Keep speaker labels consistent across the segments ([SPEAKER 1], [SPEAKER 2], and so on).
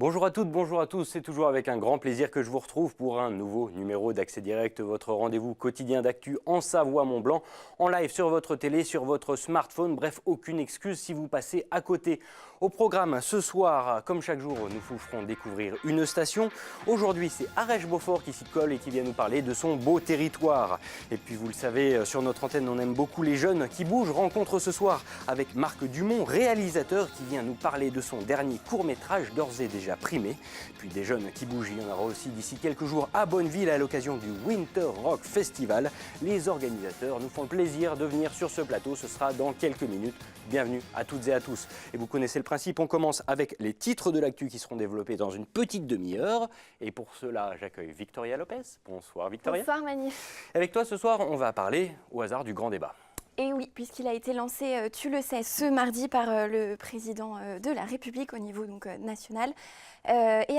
[SPEAKER 1] Bonjour à toutes, bonjour à tous, c'est toujours avec un grand plaisir que je vous retrouve pour un nouveau numéro d'Accès Direct, votre rendez-vous quotidien d'actu en Savoie-Mont-Blanc, en live sur votre télé, sur votre smartphone, bref, aucune excuse si vous passez à côté. Au programme ce soir, comme chaque jour, nous vous ferons découvrir une station. Aujourd'hui, c'est Arèche-Beaufort qui s'y colle et qui vient nous parler de son beau territoire. Et puis vous le savez, sur notre antenne, on aime beaucoup les jeunes qui bougent. Rencontre ce soir avec Marc Dumont, réalisateur qui vient nous parler de son dernier court-métrage d'ores et déjà primé. Puis des jeunes qui bougent, il y en aura aussi d'ici quelques jours à Bonneville à l'occasion du Winter Rock Festival. Les organisateurs nous font le plaisir de venir sur ce plateau, ce sera dans quelques minutes. Bienvenue à toutes et à tous. Et vous connaissez le principe, on commence avec les titres de l'actu qui seront développés dans une petite demi-heure. Et pour cela, j'accueille Victoria Lopez. Bonsoir Victoria.
[SPEAKER 2] Bonsoir Manu.
[SPEAKER 1] Avec toi ce soir, on va parler au hasard du grand débat.
[SPEAKER 2] Et oui, puisqu'il a été lancé, tu le sais, ce mardi par le président de la République au niveau national. Et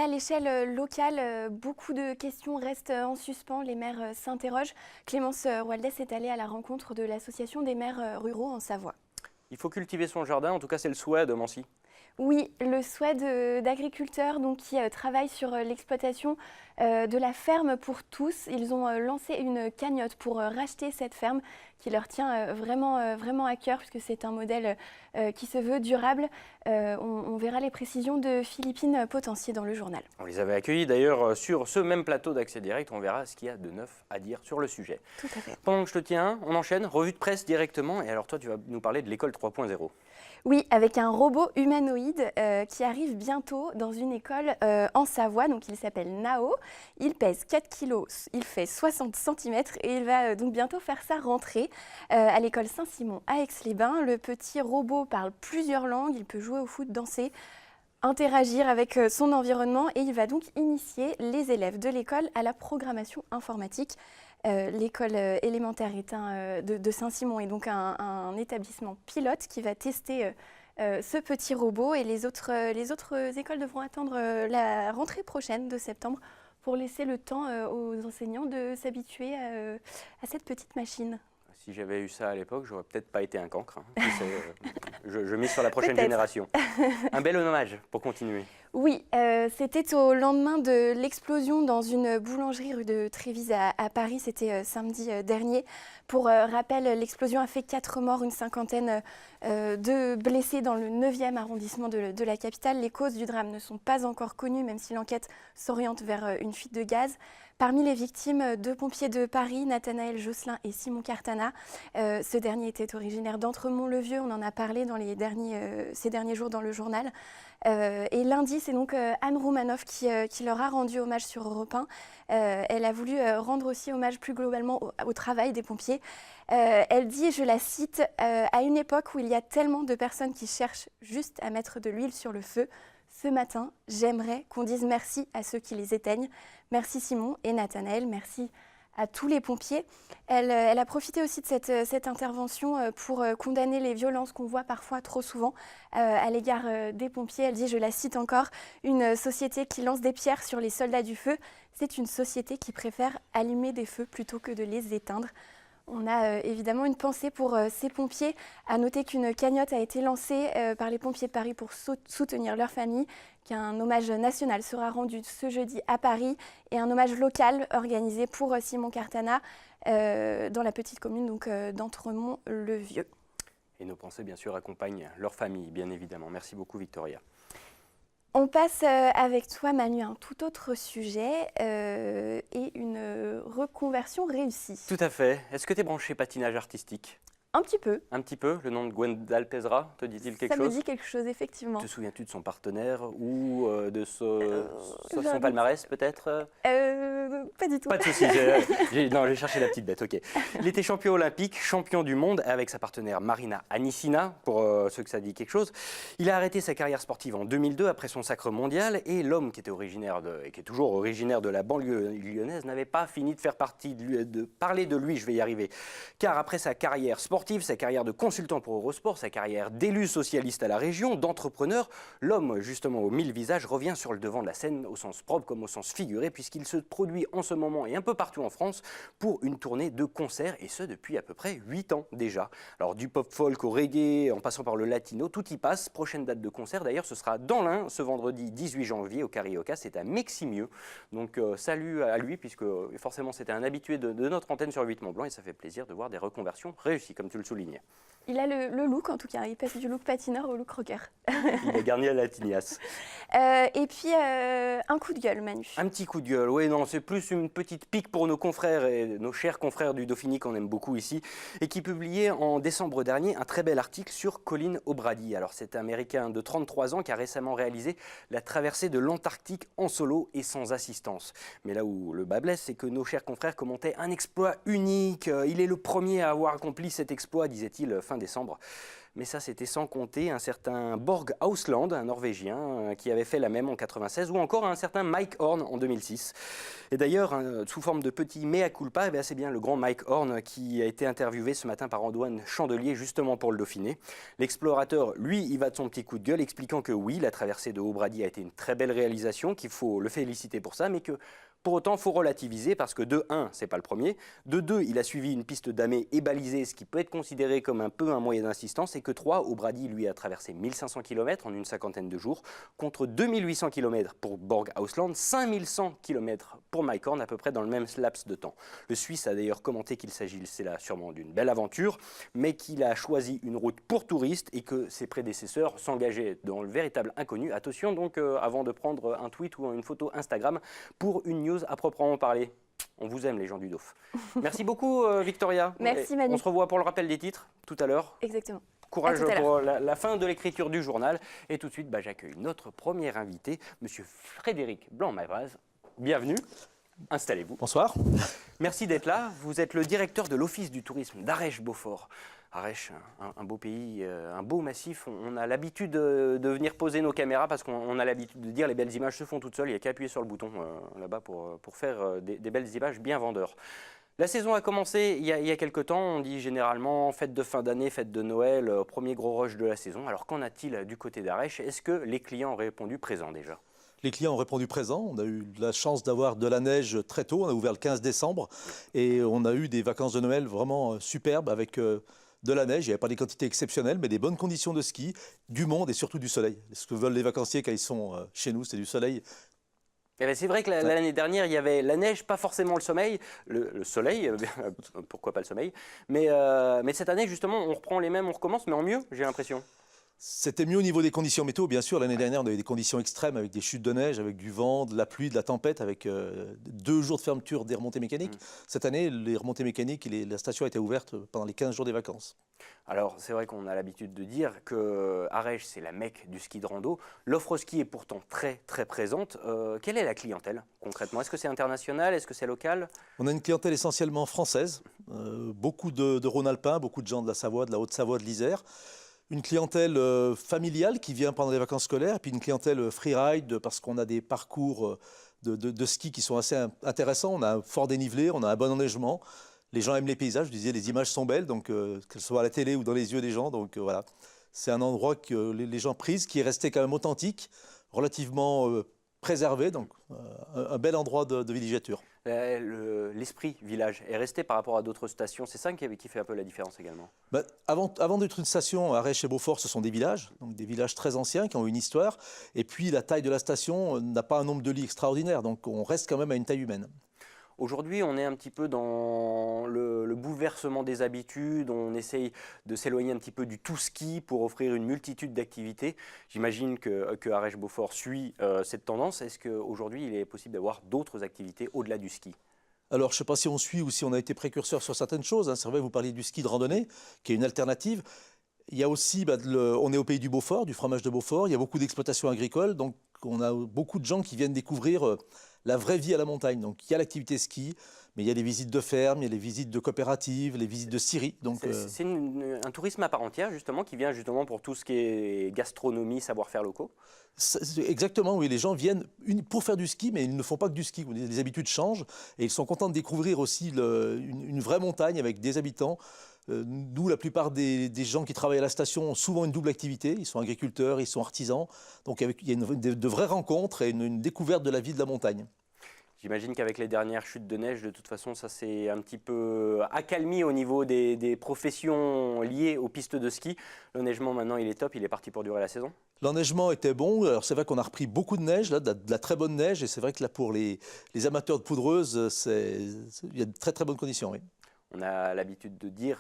[SPEAKER 2] à l'échelle locale, beaucoup de questions restent en suspens. Les maires s'interrogent. Clémence Waldès est allée à la rencontre de l'association des maires ruraux en Savoie.
[SPEAKER 1] Il faut cultiver son jardin, en tout cas c'est le souhait de Mancy.
[SPEAKER 2] Oui, le souhait d'agriculteurs qui travaillent sur l'exploitation de la ferme pour tous. Ils ont lancé une cagnotte pour racheter cette ferme qui leur tient vraiment à cœur puisque c'est un modèle qui se veut durable. On verra les précisions de Philippine Potencier dans le journal.
[SPEAKER 1] On les avait accueillis d'ailleurs sur ce même plateau d'Accès Direct. On verra ce qu'il y a de neuf à dire sur le sujet.
[SPEAKER 2] Tout à fait.
[SPEAKER 1] Pendant que je te tiens, on enchaîne. Revue de presse directement. Et alors toi, tu vas nous parler de l'école 3.0.
[SPEAKER 2] Oui, avec un robot humanoïde qui arrive bientôt dans une école en Savoie. Donc il s'appelle Nao. Il pèse 4 kilos, il fait 60 cm et il va donc bientôt faire sa rentrée à l'école Saint-Simon à Aix-les-Bains. Le petit robot parle plusieurs langues, il peut jouer au foot, danser, interagir avec son environnement et il va donc initier les élèves de l'école à la programmation informatique. L'école élémentaire de Saint-Simon est donc un établissement pilote qui va tester ce petit robot et les autres écoles devront attendre la rentrée prochaine de septembre pour laisser le temps aux enseignants de s'habituer à cette petite machine.
[SPEAKER 1] Si j'avais eu ça à l'époque, j'aurais peut-être pas été un cancre. Hein. Je mise sur la prochaine
[SPEAKER 2] Peut-être.
[SPEAKER 1] génération. Un bel hommage pour continuer.
[SPEAKER 2] Oui, c'était au lendemain de l'explosion dans une boulangerie rue de Trévise à Paris, c'était samedi dernier. Pour rappel, l'explosion a fait 4 morts, une cinquantaine de blessés dans le 9e arrondissement de la capitale. Les causes du drame ne sont pas encore connues, même si l'enquête s'oriente vers une fuite de gaz. Parmi les victimes, 2 pompiers de Paris, Nathanaël Josselin et Simon Cartana. Ce dernier était originaire d'Entremont-le-Vieux, on en a parlé dans ces derniers jours dans le journal. Et lundi, c'est donc Anne Roumanoff qui leur a rendu hommage sur Europe 1. Elle a voulu rendre aussi hommage plus globalement au travail des pompiers. Elle dit, je la cite, « À une époque où il y a tellement de personnes qui cherchent juste à mettre de l'huile sur le feu, ce matin, j'aimerais qu'on dise merci à ceux qui les éteignent. Merci Simon et Nathanaël, merci à tous les pompiers. » Elle a profité aussi de cette intervention pour condamner les violences qu'on voit parfois trop souvent à l'égard des pompiers. Elle dit, je la cite encore, « Une société qui lance des pierres sur les soldats du feu, c'est une société qui préfère allumer des feux plutôt que de les éteindre. » On a évidemment une pensée pour ces pompiers. À noter qu'une cagnotte a été lancée par les pompiers de Paris pour soutenir leur famille, qu'un hommage national sera rendu ce jeudi à Paris et un hommage local organisé pour Simon Cartana dans la petite commune d'Entremont-le-Vieux.
[SPEAKER 1] Et nos pensées, bien sûr, accompagnent leur famille, bien évidemment. Merci beaucoup, Victoria.
[SPEAKER 2] On passe avec toi, Manu, à un tout autre sujet et une reconversion réussie.
[SPEAKER 1] Tout à fait. Est-ce que tu es branché patinage artistique ?
[SPEAKER 2] Un petit peu.
[SPEAKER 1] Un petit peu. Le nom de Gwendal Pesra, te dit-il quelque chose ?
[SPEAKER 2] Ça me dit quelque chose, effectivement.
[SPEAKER 1] Te souviens-tu de son partenaire ou de son palmarès, peut-être ?
[SPEAKER 2] Pas du tout.
[SPEAKER 1] Pas de souci. Non, j'ai cherché la petite bête, ok. Il était champion olympique, champion du monde avec sa partenaire Marina Anissina, pour ceux que ça dit quelque chose. Il a arrêté sa carrière sportive en 2002 après son sacre mondial et l'homme qui était originaire et qui est toujours originaire de la banlieue lyonnaise n'avait pas fini de faire partie de parler de lui, je vais y arriver. Car après sa carrière sportive, sa carrière de consultant pour Eurosport, sa carrière d'élu socialiste à la région, d'entrepreneur, l'homme justement aux 1000 visages revient sur le devant de la scène au sens propre comme au sens figuré puisqu'il se produit en ce ce moment et un peu partout en France pour une tournée de concerts, et ce depuis à peu près 8 ans déjà. Alors du pop folk au reggae, en passant par le latino, tout y passe. Prochaine date de concert d'ailleurs, ce sera dans l'Ain ce vendredi 18 janvier au Carioca, c'est à Meximieux. Donc salut à lui, puisque forcément c'était un habitué de notre antenne sur 8 Mont-Blanc, et ça fait plaisir de voir des reconversions réussies comme tu le soulignais.
[SPEAKER 2] Il a le look en tout cas, il passe du look patineur au look rocker.
[SPEAKER 1] Il est garni à la tignasse.
[SPEAKER 2] Et puis un coup de gueule, Manu.
[SPEAKER 1] Un petit coup de gueule, oui, non, c'est plus une petite pique pour nos confrères et nos chers confrères du Dauphiné qu'on aime beaucoup ici, et qui publiait en décembre dernier un très bel article sur Colin O'Brady. Alors c'est un Américain de 33 ans qui a récemment réalisé la traversée de l'Antarctique en solo et sans assistance. Mais là où le bas blesse, c'est que nos chers confrères commentaient un exploit unique. Il est le premier à avoir accompli cet exploit, disait-il fin décembre. Mais ça, c'était sans compter un certain Borg Ausland, un Norvégien, qui avait fait la même en 96, ou encore un certain Mike Horn en 2006. Et d'ailleurs, sous forme de petit mea culpa, c'est bien le grand Mike Horn qui a été interviewé ce matin par Antoine Chandelier, justement pour le Dauphiné. L'explorateur, lui, il va de son petit coup de gueule, expliquant que oui, la traversée de O'Brady a été une très belle réalisation, qu'il faut le féliciter pour ça, mais que pour autant, il faut relativiser parce que de 1, c'est pas le premier. De 2, il a suivi une piste damée et balisée, ce qui peut être considéré comme un peu un moyen d'assistance. Et que 3, O'Brady, lui, a traversé 1500 km en une cinquantaine de jours, contre 2800 km pour Borg Ausland, 5100 km pour Mike Horn, à peu près dans le même laps de temps. Le Suisse a d'ailleurs commenté qu'il s'agissait là sûrement d'une belle aventure, mais qu'il a choisi une route pour touristes et que ses prédécesseurs s'engageaient dans le véritable inconnu. Attention donc, avant de prendre un tweet ou une photo Instagram pour une news à proprement parler. On vous aime les gens du Dauph. Merci beaucoup Victoria.
[SPEAKER 2] Merci Manu.
[SPEAKER 1] On se revoit pour le rappel des titres tout à l'heure.
[SPEAKER 2] Exactement.
[SPEAKER 1] Courage pour la fin de l'écriture du journal. Et tout de suite, j'accueille notre premier invité, Monsieur Frédéric Blanc-Mavraz. Bienvenue. Installez-vous.
[SPEAKER 3] Bonsoir.
[SPEAKER 1] Merci d'être là. Vous êtes le directeur de l'Office du tourisme d'Arèche-Beaufort. Arèche, un beau pays, un beau massif. On a l'habitude de venir poser nos caméras parce qu'on a l'habitude de dire les belles images se font toutes seules. Il n'y a qu'à appuyer sur le bouton là-bas pour faire des belles images bien vendeurs. La saison a commencé il y a quelques temps. On dit généralement fête de fin d'année, fête de Noël, premier gros rush de la saison. Alors qu'en a-t-il du côté d'Arèche? Est-ce que les clients ont répondu présents déjà?
[SPEAKER 3] Les clients ont répondu présent. On a eu la chance d'avoir de la neige très tôt. On a ouvert le 15 décembre et on a eu des vacances de Noël vraiment superbes avec de la neige. Il n'y avait pas des quantités exceptionnelles, mais des bonnes conditions de ski, du monde et surtout du soleil. Ce que veulent les vacanciers quand ils sont chez nous, c'est du soleil.
[SPEAKER 1] C'est vrai que l'année dernière, il y avait la neige, pas forcément le soleil. Le soleil, pourquoi pas le sommeil. Mais cette année, justement, on reprend les mêmes, on recommence, mais en mieux, j'ai l'impression.
[SPEAKER 3] C'était mieux au niveau des conditions météo, bien sûr. L'année dernière, on avait des conditions extrêmes avec des chutes de neige, avec du vent, de la pluie, de la tempête, avec 2 jours de fermeture des remontées mécaniques. Cette année, les remontées mécaniques, la station a été ouverte pendant les 15 jours des vacances.
[SPEAKER 1] Alors, c'est vrai qu'on a l'habitude de dire que Arèche, c'est la Mecque du ski de rando. L'offre ski est pourtant très, très présente. Quelle est la clientèle, concrètement? Est-ce que c'est international? Est-ce que c'est local?
[SPEAKER 3] On a une clientèle essentiellement française. Beaucoup de Rhône-Alpin, beaucoup de gens de la Savoie, de la Haute-Savoie, de l'Isère. Une clientèle familiale qui vient pendant les vacances scolaires, et puis une clientèle freeride parce qu'on a des parcours de ski qui sont assez intéressants. On a un fort dénivelé, on a un bon enneigement. Les gens aiment les paysages, je disais, les images sont belles, donc qu'elles soient à la télé ou dans les yeux des gens. Donc voilà, c'est un endroit que les gens prisent, qui est resté quand même authentique, relativement préservé, donc un bel endroit de villégiature.
[SPEAKER 1] L'esprit village est resté par rapport à d'autres stations. C'est ça qui fait un peu la différence également.
[SPEAKER 3] Avant d'être une station, Arèche et Beaufort, ce sont des villages, donc des villages très anciens qui ont une histoire. Et puis la taille de la station n'a pas un nombre de lits extraordinaire, donc on reste quand même à une taille humaine.
[SPEAKER 1] Aujourd'hui, on est un petit peu dans le bouleversement des habitudes, on essaye de s'éloigner un petit peu du tout ski pour offrir une multitude d'activités. J'imagine que Arèche-Beaufort suit cette tendance. Est-ce qu'aujourd'hui, il est possible d'avoir d'autres activités au-delà du ski?
[SPEAKER 3] Alors, je ne sais pas si on suit ou si on a été précurseur sur certaines choses. C'est vrai, vous parliez du ski de randonnée, qui est une alternative. Il y a aussi, on est au pays du Beaufort, du fromage de Beaufort. Il y a beaucoup d'exploitations agricoles, donc on a beaucoup de gens qui viennent découvrir la vraie vie à la montagne. Donc il y a l'activité ski, mais il y a les visites de ferme, il y a les visites de coopératives, les visites de scieries.
[SPEAKER 1] C'est un tourisme à part entière, justement, qui vient justement pour tout ce qui est gastronomie, savoir-faire locaux.
[SPEAKER 3] Exactement, oui. Les gens viennent pour faire du ski, mais ils ne font pas que du ski. Les habitudes changent et ils sont contents de découvrir aussi une vraie montagne avec des habitants. Nous, la plupart des gens qui travaillent à la station ont souvent une double activité. Ils sont agriculteurs, ils sont artisans. Donc il y a de vraies rencontres et une découverte de la vie de la montagne.
[SPEAKER 1] J'imagine qu'avec les dernières chutes de neige, de toute façon, ça s'est un petit peu accalmie au niveau des professions liées aux pistes de ski. Le neigement, maintenant, il est top, il est parti pour durer la saison.
[SPEAKER 3] L'enneigement était bon. Alors c'est vrai qu'on a repris beaucoup de neige, là, de la très bonne neige. Et c'est vrai que là, pour les amateurs de poudreuse, il y a de très très bonnes conditions. Oui.
[SPEAKER 1] On a l'habitude de dire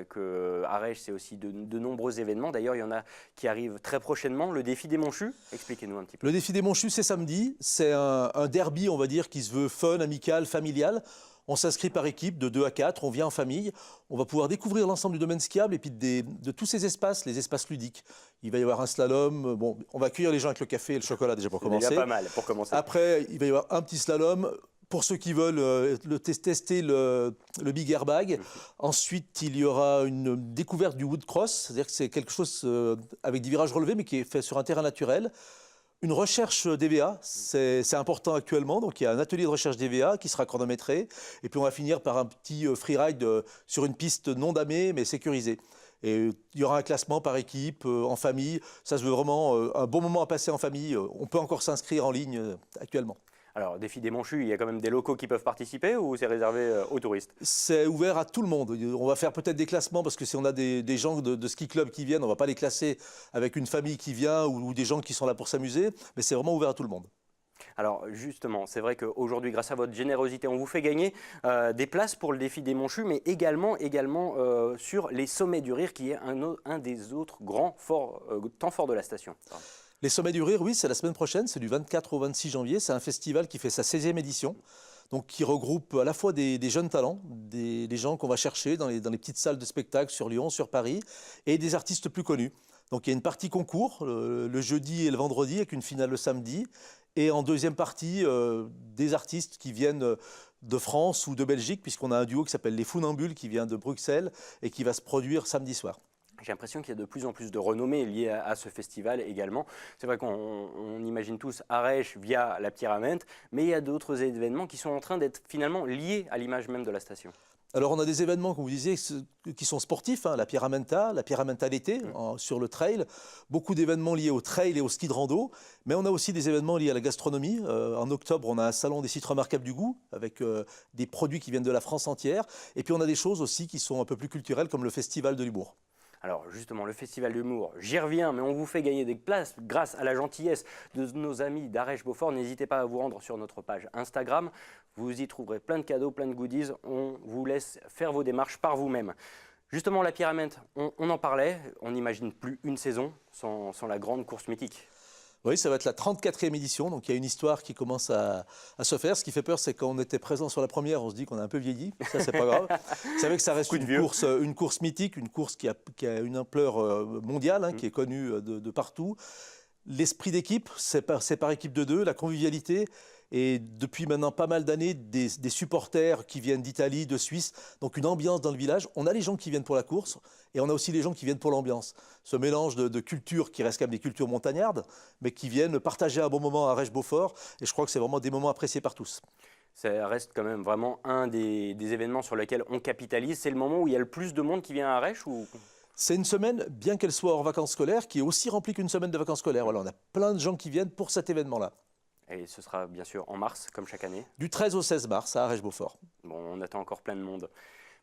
[SPEAKER 1] que Arèche, c'est aussi de nombreux événements. D'ailleurs, il y en a qui arrivent très prochainement. Le défi des Monchus, expliquez-nous un petit peu.
[SPEAKER 3] Le défi des Monchus, c'est samedi. C'est un derby, on va dire, qui se veut fun, amical, familial. On s'inscrit par équipe de 2 à 4, on vient en famille. On va pouvoir découvrir l'ensemble du domaine skiable et puis de tous ces espaces, les espaces ludiques. Il va y avoir un slalom. Bon, on va accueillir les gens avec le café et le chocolat déjà pour commencer.
[SPEAKER 1] Déjà pas mal pour commencer.
[SPEAKER 3] Après, il va y avoir un petit slalom. Pour ceux qui veulent tester le big airbag. Ensuite, il y aura une découverte du wood cross, c'est-à-dire que c'est quelque chose avec des virages relevés, mais qui est fait sur un terrain naturel. Une recherche d'EVA, c'est important actuellement. Donc, il y a un atelier de recherche d'EVA qui sera chronométré. Et puis, on va finir par un petit freeride sur une piste non damée, mais sécurisée. Et il y aura un classement par équipe, en famille. Ça se veut vraiment un bon moment à passer en famille. On peut encore s'inscrire en ligne actuellement.
[SPEAKER 1] Alors, défi des Monchus, il y a quand même des locaux qui peuvent participer ou c'est réservé aux touristes?
[SPEAKER 3] C'est ouvert à tout le monde. On va faire peut-être des classements parce que si on a des gens de ski club qui viennent, on ne va pas les classer avec une famille qui vient ou des gens qui sont là pour s'amuser. Mais c'est vraiment ouvert à tout le monde.
[SPEAKER 1] Alors justement, c'est vrai qu'aujourd'hui, grâce à votre générosité, on vous fait gagner des places pour le défi des Monchus, mais également sur les Sommets du Rire, qui est un des autres grands temps forts de la station. Pardon.
[SPEAKER 3] Les Sommets du Rire, oui, c'est la semaine prochaine, c'est du 24 au 26 janvier. C'est un festival qui fait sa 16e édition, donc qui regroupe à la fois des jeunes talents, des gens qu'on va chercher dans les petites salles de spectacle sur Lyon, sur Paris, et des artistes plus connus. Donc il y a une partie concours le jeudi et le vendredi, avec une finale le samedi, et en deuxième partie, des artistes qui viennent de France ou de Belgique, puisqu'on a un duo qui s'appelle Les Funambules, qui vient de Bruxelles et qui va se produire samedi soir.
[SPEAKER 1] J'ai l'impression qu'il y a de plus en plus de renommées liées à ce festival également. C'est vrai qu'on imagine tous Arèche via la Pyramente, mais il y a d'autres événements qui sont en train d'être finalement liés à l'image même de la station.
[SPEAKER 3] Alors on a des événements, comme vous disiez, qui sont sportifs, hein, la Pyramenta l'été, sur le trail, beaucoup d'événements liés au trail et au ski de rando, mais on a aussi des événements liés à la gastronomie. En octobre, on a un salon des sites remarquables du goût, avec des produits qui viennent de la France entière, et puis on a des choses aussi qui sont un peu plus culturelles, comme le Festival de l'humour.
[SPEAKER 1] Alors justement, le Festival d'humour, j'y reviens, mais on vous fait gagner des places grâce à la gentillesse de nos amis d'Arèche-Beaufort. N'hésitez pas à vous rendre sur notre page Instagram. Vous y trouverez plein de cadeaux, plein de goodies. On vous laisse faire vos démarches par vous-même. Justement, la Pyramente, on en parlait. On n'imagine plus une saison sans la grande course mythique.
[SPEAKER 3] Oui, ça va être la 34e édition, donc il y a une histoire qui commence à se faire. Ce qui fait peur, c'est quand on était présent sur la première, on se dit qu'on a un peu vieilli. Ça, c'est pas grave. C'est vrai que ça reste une course mythique, une course qui a une ampleur mondiale, hein, qui est connue de partout. L'esprit d'équipe, c'est par équipe de 2, la convivialité. Et depuis maintenant pas mal d'années, des supporters qui viennent d'Italie, de Suisse, donc une ambiance dans le village. On a les gens qui viennent pour la course et on a aussi les gens qui viennent pour l'ambiance. Ce mélange de cultures qui restent quand même des cultures montagnardes, mais qui viennent partager un bon moment à Arèche-Beaufort. Et je crois que c'est vraiment des moments appréciés par tous.
[SPEAKER 1] Ça reste quand même vraiment un des événements sur lesquels on capitalise. C'est le moment où il y a le plus de monde qui vient à Arèche ou...
[SPEAKER 3] C'est une semaine, bien qu'elle soit hors vacances scolaires, qui est aussi remplie qu'une semaine de vacances scolaires. Voilà, on a plein de gens qui viennent pour cet événement-là.
[SPEAKER 1] Et ce sera bien sûr en mars, comme chaque année.
[SPEAKER 3] Du 13 au 16 mars à Arèche-Beaufort.
[SPEAKER 1] Bon, on attend encore plein de monde.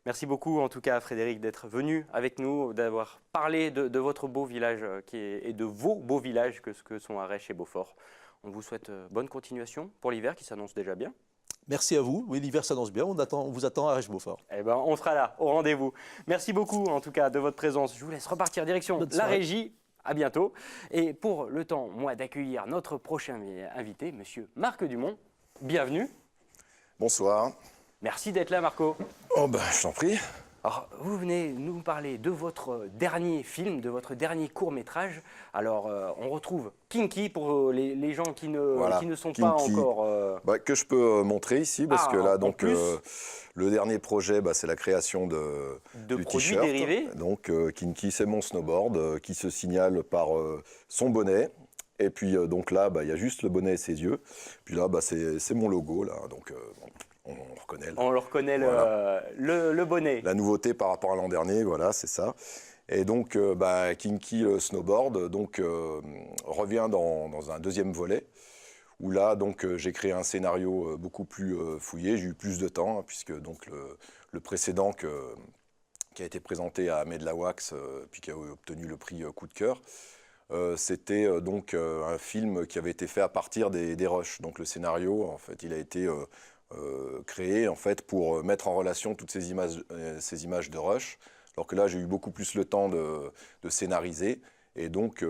[SPEAKER 1] Merci beaucoup en tout cas Frédéric d'être venu avec nous, d'avoir parlé de votre beau village et de vos beaux villages que sont Arèche et Beaufort. On vous souhaite bonne continuation pour l'hiver qui s'annonce déjà bien.
[SPEAKER 3] Merci à vous. Oui, l'hiver s'annonce bien. On vous attend à Arèche-Beaufort.
[SPEAKER 1] Eh ben, on sera là, au rendez-vous. Merci beaucoup en tout cas de votre présence. Je vous laisse repartir direction la régie. À bientôt. Et pour le temps, moi, d'accueillir notre prochain invité, monsieur Marc Dumont. Bienvenue.
[SPEAKER 4] Bonsoir.
[SPEAKER 1] Merci d'être là, Marco.
[SPEAKER 4] Oh ben, je t'en prie.
[SPEAKER 1] Alors, vous venez nous parler de votre dernier film, de votre dernier court-métrage. Alors, on retrouve Kinky pour les gens qui ne sont
[SPEAKER 4] Kinky,
[SPEAKER 1] pas encore...
[SPEAKER 4] que je peux montrer ici, parce que là, donc,
[SPEAKER 1] plus,
[SPEAKER 4] le dernier projet, c'est la création du
[SPEAKER 1] produits
[SPEAKER 4] t-shirt.
[SPEAKER 1] dérivés.
[SPEAKER 4] Donc, Kinky, c'est mon snowboard qui se signale par son bonnet. Et puis, donc là, il y a juste le bonnet et ses yeux. Puis là, c'est mon logo, là. Donc, on le reconnaît. Là.
[SPEAKER 1] On le reconnaît,
[SPEAKER 4] voilà.
[SPEAKER 1] le bonnet.
[SPEAKER 4] La nouveauté par rapport à l'an dernier, voilà, c'est ça. Et donc, Kinky, le snowboard, revient dans un deuxième volet, où là, donc, j'ai créé un scénario beaucoup plus fouillé. J'ai eu plus de temps, hein, puisque donc, le précédent qui a été présenté à Ahmed Lawax, puis qui a obtenu le prix Coup de cœur, c'était donc un film qui avait été fait à partir des rushs. Donc le scénario, en fait, il a été créé en fait, pour mettre en relation toutes ces images de rush, alors que là, j'ai eu beaucoup plus le temps de scénariser. Et donc,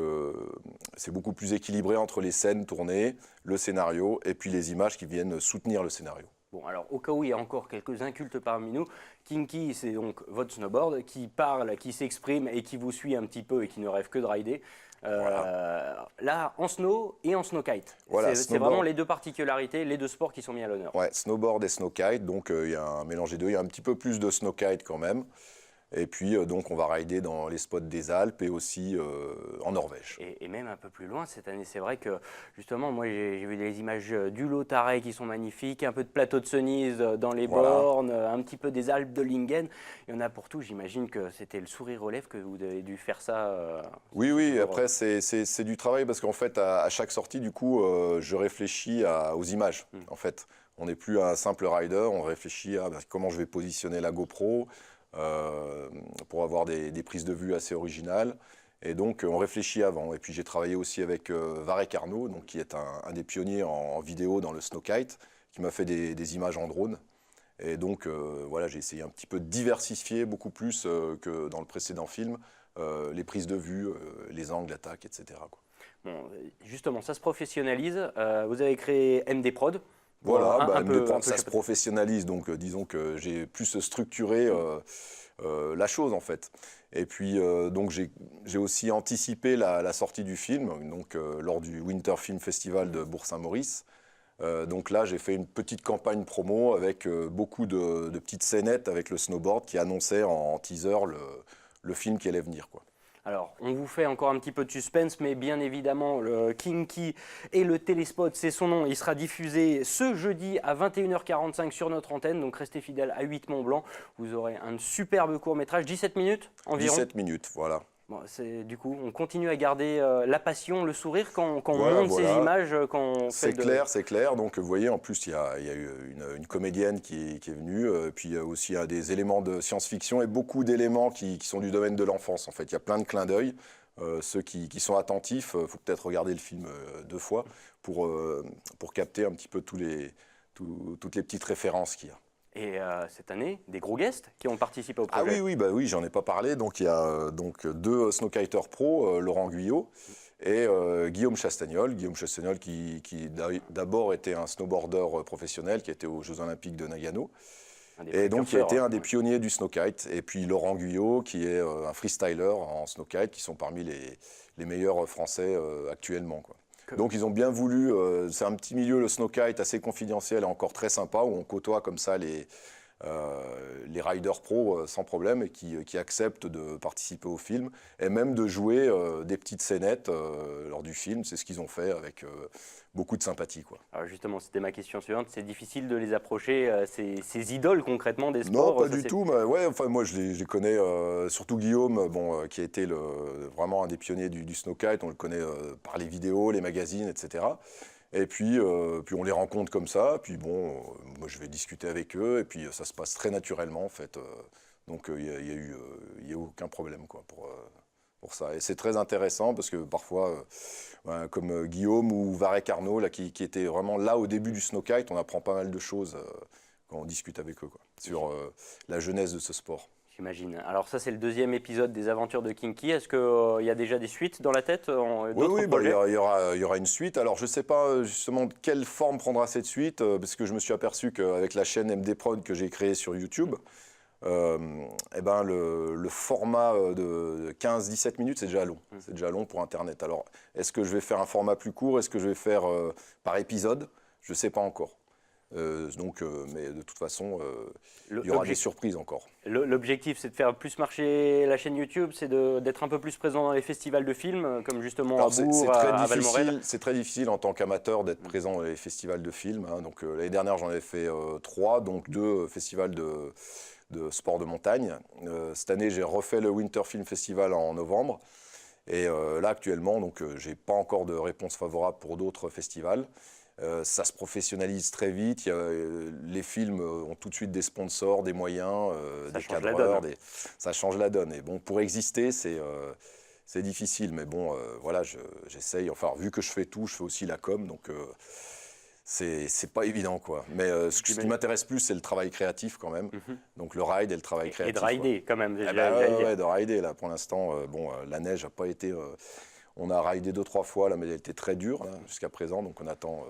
[SPEAKER 4] c'est beaucoup plus équilibré entre les scènes tournées, le scénario, et puis les images qui viennent soutenir le scénario.
[SPEAKER 1] Bon, alors au cas où il y a encore quelques incultes parmi nous, Kinky, c'est donc votre snowboard qui parle, qui s'exprime et qui vous suit un petit peu et qui ne rêve que de rider. Voilà. Là, en snow et en snowkite. Voilà, c'est vraiment les deux particularités, les deux sports qui sont mis à l'honneur.
[SPEAKER 4] Ouais, snowboard et snowkite, donc il y a un mélange des deux. Il y a un petit peu plus de snowkite quand même. Et puis, donc, on va rider dans les spots des Alpes et aussi en Norvège.
[SPEAKER 1] Et même un peu plus loin cette année. C'est vrai que, justement, moi, j'ai vu des images du Lautaret qui sont magnifiques, un peu de plateau de Cenise dans les bornes, un petit peu des Alpes de Lingen. Il y en a pour tout. J'imagine que c'était le sourire aux lèvres que vous avez dû faire ça.
[SPEAKER 4] Oui. Après, c'est du travail parce qu'en fait, à chaque sortie, du coup, je réfléchis aux images, en fait. On n'est plus un simple rider, on réfléchit à comment je vais positionner la GoPro, pour avoir des prises de vue assez originales. Et donc, on réfléchit avant. Et puis, j'ai travaillé aussi avec Varek Arnaud, donc, qui est un des pionniers en vidéo dans le snowkite, qui m'a fait des images en drone. Et donc, voilà, j'ai essayé un petit peu de diversifier beaucoup plus que dans le précédent film, les prises de vue, les angles d'attaque, etc., quoi.
[SPEAKER 1] Bon, justement, ça se professionnalise. Vous avez créé MD Prod.
[SPEAKER 4] Voilà, ça se professionnalise, donc disons que j'ai plus structuré la chose en fait. Et puis donc j'ai aussi anticipé la sortie du film, donc lors du Winter Film Festival de Bourg-Saint-Maurice. Donc là j'ai fait une petite campagne promo avec beaucoup de petites scénettes avec le snowboard qui annonçait en teaser le film qui allait venir, quoi.
[SPEAKER 1] Alors, on vous fait encore un petit peu de suspense, mais bien évidemment, le Kinky et le téléspot, c'est son nom. Il sera diffusé ce jeudi à 21h45 sur notre antenne, donc restez fidèles à 8 Mont-Blanc. Vous aurez un superbe court-métrage, 17 minutes environ.
[SPEAKER 4] 17 minutes, voilà.
[SPEAKER 1] Bon, du coup, on continue à garder la passion, le sourire quand on monte ces images.
[SPEAKER 4] C'est clair. Donc, vous voyez, en plus, il y a eu une comédienne qui est venue. Puis, il y a aussi des éléments de science-fiction et beaucoup d'éléments qui sont du domaine de l'enfance. En fait, il y a plein de clins d'œil. Ceux qui sont attentifs, il faut peut-être regarder le film 2 fois pour capter un petit peu toutes les petites références qu'il y a.
[SPEAKER 1] Et cette année, des gros guests qui ont participé au projet.
[SPEAKER 4] Ah oui, j'en ai pas parlé. Donc il y a 2 snowkiters pro, Laurent Guyot et Guillaume Chastagnol. Guillaume Chastagnol qui d'abord était un snowboarder professionnel qui était aux Jeux Olympiques de Nagano. Et donc qui a été un des pionniers du snowkite. Et puis Laurent Guyot qui est un freestyler en snowkite, qui sont parmi les meilleurs français actuellement, quoi. Donc ils ont bien voulu, c'est un petit milieu, le snowkite, assez confidentiel et encore très sympa, où on côtoie comme ça les riders pro sans problème et qui acceptent de participer au film et même de jouer des petites scénettes lors du film. C'est ce qu'ils ont fait avec beaucoup de sympathie, quoi.
[SPEAKER 1] Alors justement, c'était ma question suivante. C'est difficile de les approcher, ces idoles concrètement des sports?
[SPEAKER 4] Non, pas du tout. Mais ouais, enfin, moi, je les connais, surtout Guillaume, qui a été vraiment un des pionniers du snowkite. On le connaît par les vidéos, les magazines, etc. Et puis on les rencontre comme ça. Puis bon, moi, je vais discuter avec eux. Et puis ça se passe très naturellement, en fait. Donc il y a eu aucun problème, quoi, pour ça. Et c'est très intéressant parce que parfois, comme Guillaume ou Varek Arnaud, là, qui étaient vraiment là au début du snowkite, on apprend pas mal de choses quand on discute avec eux, quoi, sur la jeunesse de ce sport.
[SPEAKER 1] J'imagine. Alors ça, c'est le 2e épisode des aventures de Kinky. Est-ce qu'il y a déjà des suites dans la tête?
[SPEAKER 4] Oui, il y aura une suite. Alors je ne sais pas justement quelle forme prendra cette suite, parce que je me suis aperçu qu'avec la chaîne MD Prod que j'ai créée sur YouTube, le format de 15-17 minutes, c'est déjà long. C'est déjà long pour Internet. Alors, est-ce que je vais faire un format plus court? Est-ce que je vais faire par épisode? Je ne sais pas encore. Mais de toute façon, il y aura des surprises encore.
[SPEAKER 1] L'objectif, c'est de faire plus marcher la chaîne YouTube, c'est d'être un peu plus présent dans les festivals de films, comme justement à Bourg, à Valmorel.
[SPEAKER 4] C'est très difficile en tant qu'amateur d'être présent dans les festivals de films, hein. Donc l'année dernière, j'en ai fait 3, donc 2 festivals de sport de montagne. Cette année, j'ai refait le Winter Film Festival en novembre. Et là, actuellement, je n'ai pas encore de réponse favorable pour d'autres festivals. Ça se professionnalise très vite. Les films ont tout de suite des sponsors, des moyens, des cadreurs. Ça change la donne. Et bon, pour exister, c'est difficile. Mais bon, voilà, j'essaye. Enfin, vu que je fais tout, je fais aussi la com. Donc, c'est pas évident, quoi. Mais ce qui m'intéresse plus, c'est le travail créatif, quand même. Donc, le ride et le travail créatif.
[SPEAKER 1] Et de rider, quand même.
[SPEAKER 4] De rider, là. Pour l'instant, la neige n'a pas été... On a ridé 2-3 fois, là, mais elle était très dure jusqu'à présent. Donc on attend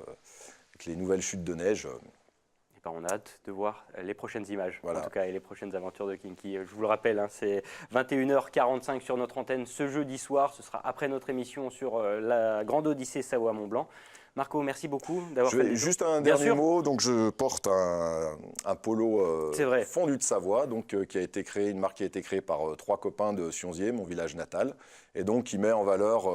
[SPEAKER 4] avec les nouvelles chutes de neige.
[SPEAKER 1] Et ben, on a hâte de voir les prochaines images,
[SPEAKER 4] voilà.
[SPEAKER 1] En tout cas, et les prochaines aventures de Kinky. Je vous le rappelle, c'est 21h45 sur notre antenne ce jeudi soir. Ce sera après notre émission sur la Grande Odyssée Savoie-Mont-Blanc. Marco, merci beaucoup d'avoir fait
[SPEAKER 4] juste un dernier mot. Donc, je porte un polo fondu de Savoie, donc, qui a été créé, une marque qui a été créée par 3 copains de Sionzier, mon village natal, et donc qui met en valeur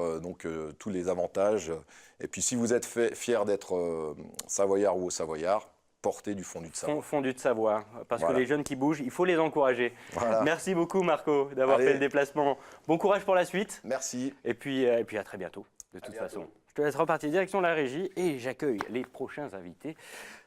[SPEAKER 4] tous les avantages. Et puis, si vous êtes fier d'être savoyard ou savoyard, portez du fondu de Savoie.
[SPEAKER 1] Fondu de Savoie, parce que les jeunes qui bougent, il faut les encourager. Voilà. Merci beaucoup, Marco, d'avoir fait le déplacement. Bon courage pour la suite.
[SPEAKER 4] Merci.
[SPEAKER 1] Et puis à très bientôt, de toute façon. Je te laisse repartir direction de la régie et j'accueille les prochains invités.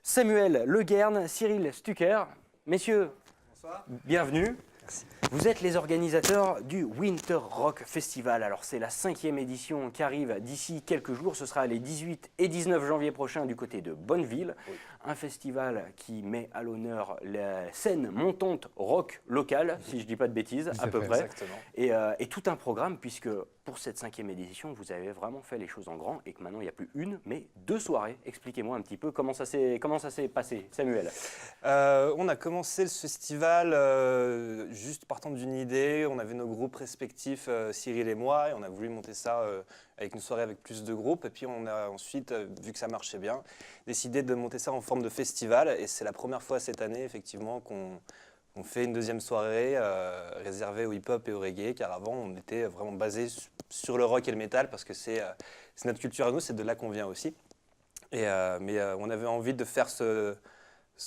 [SPEAKER 1] Samuel Le Guern, Cyril Stucker. Messieurs, bonsoir. Bienvenue. Merci. Vous êtes les organisateurs du Winter Rock Festival. Alors c'est la 5e édition qui arrive d'ici quelques jours. Ce sera les 18 et 19 janvier prochains du côté de Bonneville. Oui. Un festival qui met à l'honneur la scène montante rock locale, si je ne dis pas de bêtises, à peu près. Et tout un programme, puisque pour cette 5e édition, vous avez vraiment fait les choses en grand et que maintenant il n'y a plus une, mais 2 soirées. Expliquez-moi un petit peu comment ça s'est passé, Samuel.
[SPEAKER 5] On a commencé le festival juste partant d'une idée. On avait nos groupes respectifs, Cyril et moi, et on a voulu monter ça avec une soirée avec plus de groupes. Et puis on a ensuite, vu que ça marchait bien, décidé de monter ça en forme de festival. Et c'est la première fois cette année, effectivement, qu'on fait une 2e soirée réservée au hip-hop et au reggae, car avant on était vraiment basé sur le rock et le métal, parce que c'est notre culture à nous, c'est de là qu'on vient aussi. Mais on avait envie de faire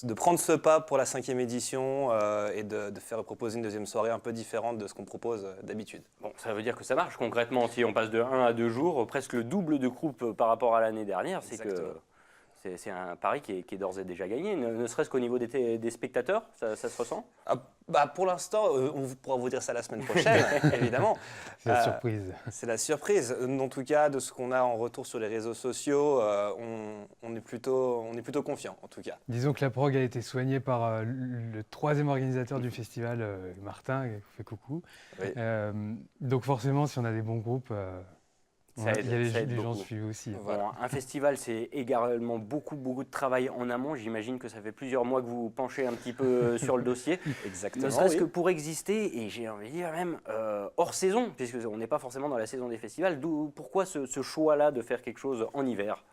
[SPEAKER 5] de prendre ce pas pour la 5e édition et de faire proposer une 2e soirée un peu différente de ce qu'on propose d'habitude.
[SPEAKER 1] Bon, ça veut dire que ça marche concrètement. Si on passe de 1 à 2 jours, presque le double de groupes par rapport à l'année dernière, c'est que c'est un pari qui est d'ores et déjà gagné, ne serait-ce qu'au niveau des spectateurs, ça se ressent ?
[SPEAKER 5] Pour l'instant, on pourra vous dire ça la semaine prochaine, évidemment.
[SPEAKER 6] C'est la surprise.
[SPEAKER 5] C'est la surprise. En tout cas, de ce qu'on a en retour sur les réseaux sociaux, on est plutôt confiant, en tout cas.
[SPEAKER 6] Disons que la prog a été soignée par le 3e organisateur du festival, Martin, qui fait coucou. Oui. Donc forcément, si on a des bons groupes... les gens suivent aussi.
[SPEAKER 1] Voilà. Bon, un festival, c'est également beaucoup de travail en amont. J'imagine que ça fait plusieurs mois que vous penchez un petit peu sur le dossier.
[SPEAKER 5] Exactement.
[SPEAKER 1] Ne serait-ce que pour exister, et j'ai envie de dire même hors saison, puisqu'on n'est pas forcément dans la saison des festivals. Pourquoi ce choix-là de faire quelque chose en hiver ?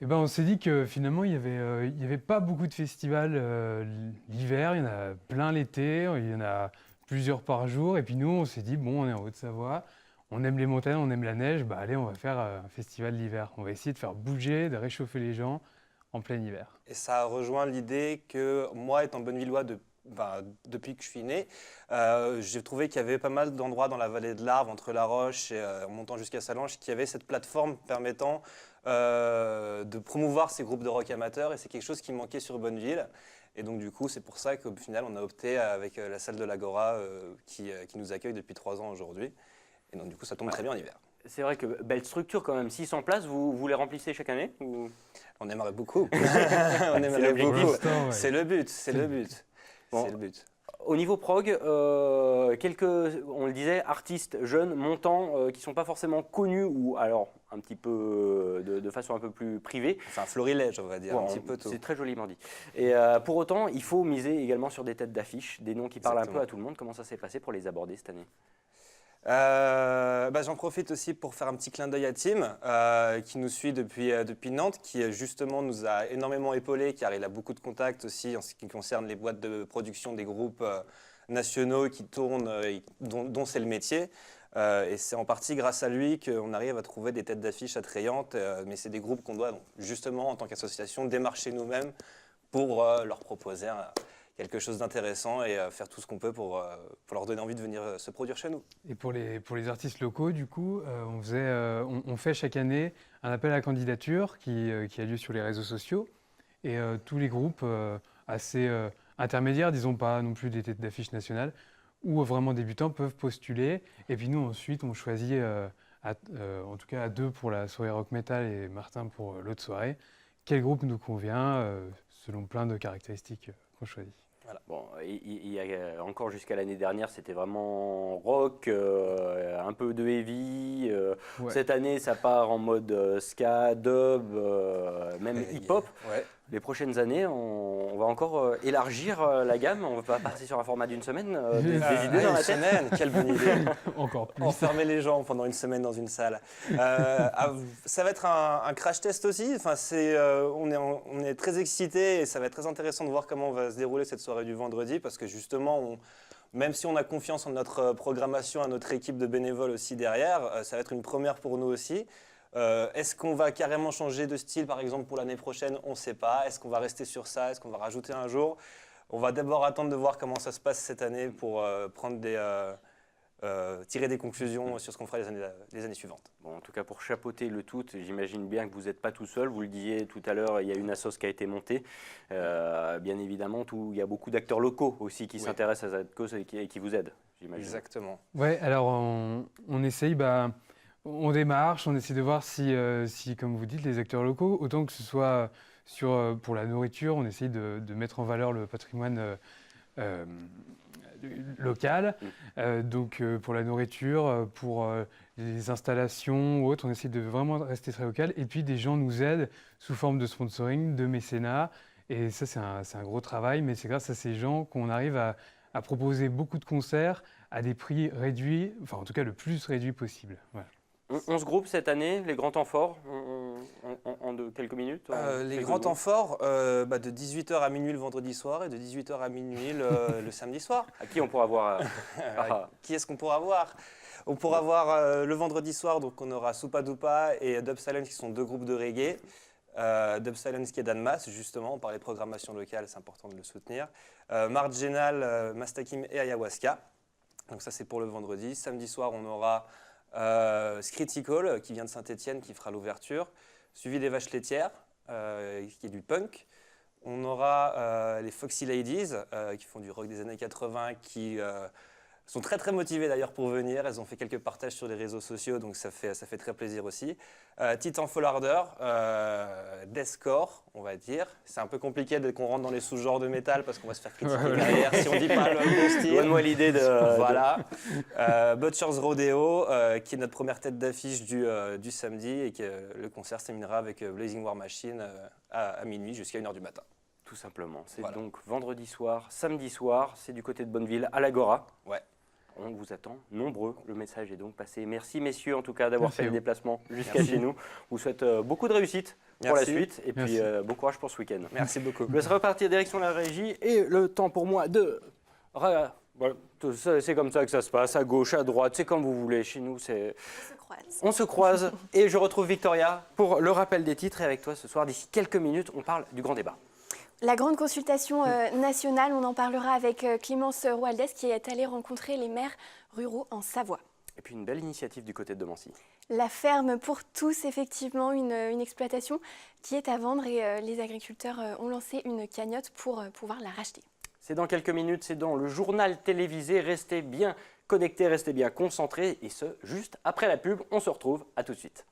[SPEAKER 6] On s'est dit que finalement, il y avait pas beaucoup de festivals l'hiver. Il y en a plein l'été, il y en a plusieurs par jour. Et puis nous, on s'est dit, bon, on est en Haute-Savoie. On aime les montagnes, on aime la neige, allez, on va faire un festival l'hiver. On va essayer de faire bouger, de réchauffer les gens en plein hiver.
[SPEAKER 5] Et ça rejoint l'idée que moi, étant bonnevillois depuis que je suis né, j'ai trouvé qu'il y avait pas mal d'endroits dans la vallée de l'Arve, entre La Roche et en montant jusqu'à Sallanches, qui avait cette plateforme permettant de promouvoir ces groupes de rock amateurs. Et c'est quelque chose qui manquait sur Bonneville. Et donc du coup, c'est pour ça qu'au final, on a opté avec la salle de l'Agora qui nous accueille depuis 3 ans aujourd'hui. Et donc, du coup, ça tombe très bien en hiver.
[SPEAKER 1] C'est vrai que belle structure quand même. 600 places, vous les remplissez chaque année ou...
[SPEAKER 5] On aimerait beaucoup. On aimerait beaucoup. C'est le but.
[SPEAKER 1] Bon.
[SPEAKER 5] C'est le but.
[SPEAKER 1] Au niveau prog, quelques, on le disait, artistes jeunes, montants, qui ne sont pas forcément connus ou alors un petit peu de façon un peu plus privée.
[SPEAKER 5] Enfin, florilège, on va dire, un petit peu tout.
[SPEAKER 1] C'est très joliment dit. Et pour autant, il faut miser également sur des têtes d'affiche, des noms qui parlent un peu à tout le monde. Comment ça s'est passé pour les aborder cette année ?
[SPEAKER 5] J'en profite aussi pour faire un petit clin d'œil à Tim, qui nous suit depuis Nantes, qui justement nous a énormément épaulés, car il a beaucoup de contacts aussi en ce qui concerne les boîtes de production des groupes nationaux qui tournent, dont c'est le métier. Et c'est en partie grâce à lui qu'on arrive à trouver des têtes d'affiche attrayantes, mais c'est des groupes qu'on doit donc, justement, en tant qu'association, démarcher nous-mêmes pour leur proposer quelque chose d'intéressant et faire tout ce qu'on peut pour leur donner envie de venir se produire chez nous.
[SPEAKER 6] Et pour les artistes locaux, du coup, on fait chaque année un appel à la candidature qui a lieu sur les réseaux sociaux. Et tous les groupes assez intermédiaires, disons pas non plus des têtes d'affiche nationales, ou vraiment débutants peuvent postuler. Et puis nous, ensuite, on choisit, en tout cas à 2 pour la soirée rock metal et Martin pour l'autre soirée, quel groupe nous convient selon plein de caractéristiques qu'on choisit.
[SPEAKER 1] Voilà. Bon, il y a encore jusqu'à l'année dernière, c'était vraiment rock, un peu de heavy.
[SPEAKER 6] Ouais.
[SPEAKER 1] Cette année, ça part en mode ska, dub, même hip-hop.
[SPEAKER 5] Ouais.
[SPEAKER 1] Les prochaines années, on va encore élargir la gamme. On va pas partir sur un format d'une semaine. Des idées dans la
[SPEAKER 5] Une
[SPEAKER 1] tête.
[SPEAKER 5] semaine, quelle bonne idée.
[SPEAKER 6] Encore plus.
[SPEAKER 5] Enfermer les gens pendant une semaine dans une salle. Ça va être un crash test aussi. Enfin, on est très excités et ça va être très intéressant de voir comment va se dérouler cette soirée du vendredi parce que justement, même si on a confiance en notre programmation, à notre équipe de bénévoles aussi derrière, ça va être une première pour nous aussi. Est-ce qu'on va carrément changer de style, par exemple, pour l'année prochaine? On ne sait pas. Est-ce qu'on va rester sur ça? Est-ce qu'on va rajouter un jour? On va d'abord attendre de voir comment ça se passe cette année pour tirer des conclusions sur ce qu'on fera les années suivantes.
[SPEAKER 1] Bon, en tout cas, pour chapeauter le tout, j'imagine bien que vous n'êtes pas tout seul. Vous le disiez tout à l'heure, il y a une assoce qui a été montée. Bien évidemment, il y a beaucoup d'acteurs locaux aussi qui s'intéressent à cette cause et qui vous aident, j'imagine.
[SPEAKER 5] Exactement.
[SPEAKER 6] Ouais, alors on essaye, on démarche, on essaie de voir si, comme vous dites, les acteurs locaux, autant que ce soit pour la nourriture, on essaye de mettre en valeur le patrimoine local. Donc pour la nourriture, pour les installations ou autres, on essaie de vraiment rester très local. Et puis des gens nous aident sous forme de sponsoring, de mécénat. Et ça, c'est un gros travail, mais c'est grâce à ces gens qu'on arrive à proposer beaucoup de concerts à des prix réduits, enfin en tout cas le plus réduit possible. Voilà.
[SPEAKER 1] 11 groupes cette année, les grands temps forts, en quelques minutes.
[SPEAKER 5] Les grands temps forts, de 18h à minuit le vendredi soir et de 18h à minuit le samedi soir.
[SPEAKER 1] À qui on pourra voir
[SPEAKER 5] Qui est-ce qu'on pourra voir? On pourra voir le vendredi soir, donc on aura Soupa Dupa et Dub Silence qui sont 2 groupes de reggae. Dub Silence qui est d'Annemasse, justement, on parlait de programmation locale, c'est important de le soutenir. Marginal, Mastakim et Ayahuasca. Donc ça c'est pour le vendredi. Samedi soir on aura Scritical qui vient de Saint-Étienne qui fera l'ouverture, suivi des Vaches Laitières qui est du punk. On aura les Foxy Ladies qui font du rock des années 80 qui sont très très motivées d'ailleurs pour venir. Elles ont fait quelques partages sur les réseaux sociaux donc ça fait très plaisir aussi. Titan Fall Order, Deathcore on va dire. C'est un peu compliqué dès qu'on rentre dans les sous-genres de métal parce qu'on va se faire critiquer derrière si on dit pas le bon style.
[SPEAKER 1] Donne-moi l'idée de...
[SPEAKER 5] Voilà. Butcher's Rodeo qui est notre première tête d'affiche du samedi et que le concert se terminera avec Blazing War Machine à minuit jusqu'à 1h du matin.
[SPEAKER 1] Tout simplement. C'est
[SPEAKER 5] voilà.
[SPEAKER 1] donc vendredi soir, samedi soir, c'est du côté de Bonneville, à l'Agora.
[SPEAKER 5] Ouais.
[SPEAKER 1] On vous attend nombreux. Le message est donc passé. Merci messieurs en tout cas d'avoir fait le
[SPEAKER 6] vous.
[SPEAKER 1] déplacement jusqu'à chez nous. Je vous souhaite beaucoup de réussite pour la suite et puis bon courage pour ce week-end.
[SPEAKER 5] Merci beaucoup.
[SPEAKER 1] Je laisse repartir direction la régie et le temps pour moi de... Voilà, c'est comme ça que ça se passe, à gauche, à droite, c'est comme vous voulez. Chez nous, c'est... On se croise et je retrouve Victoria pour le rappel des titres et avec toi ce soir, d'ici quelques minutes, on parle du grand débat.
[SPEAKER 2] La grande consultation nationale, on en parlera avec Clémence Roaldès qui est allée rencontrer les maires ruraux en Savoie.
[SPEAKER 1] Et puis une belle initiative du côté de Domancy.
[SPEAKER 2] La ferme pour tous, effectivement, une exploitation qui est à vendre et les agriculteurs ont lancé une cagnotte pour pouvoir la racheter.
[SPEAKER 1] C'est dans quelques minutes, c'est dans le journal télévisé. Restez bien connectés, restez bien concentrés et ce, juste après la pub. On se retrouve, à tout de suite.